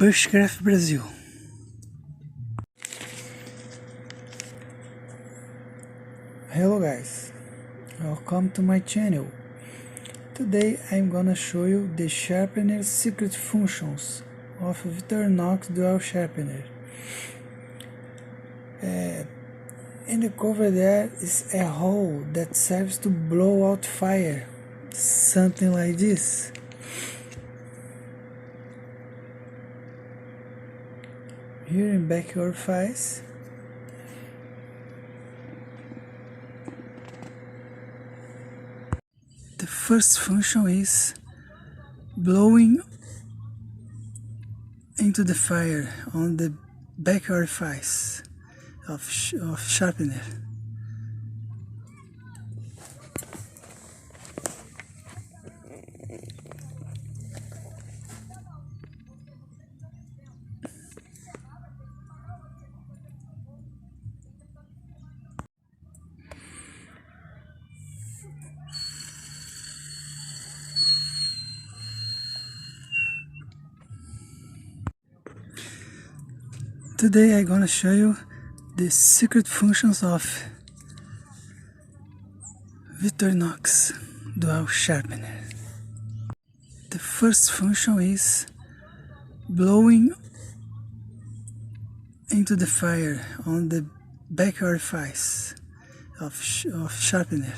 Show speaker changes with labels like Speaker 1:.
Speaker 1: Bushcraft Brasil. Hello guys, welcome to my channel. Today I'm gonna show you the sharpener secret functions of Victorinox dual sharpener. In the cover there is a hole that serves to blow out fire, something like this. Here in back orifice, the first function is blowing into the fire on the back orifice of sharpener. Today I'm gonna show you the secret functions of Victorinox dual sharpener. The first function is blowing into the fire on the back orifice of sharpener.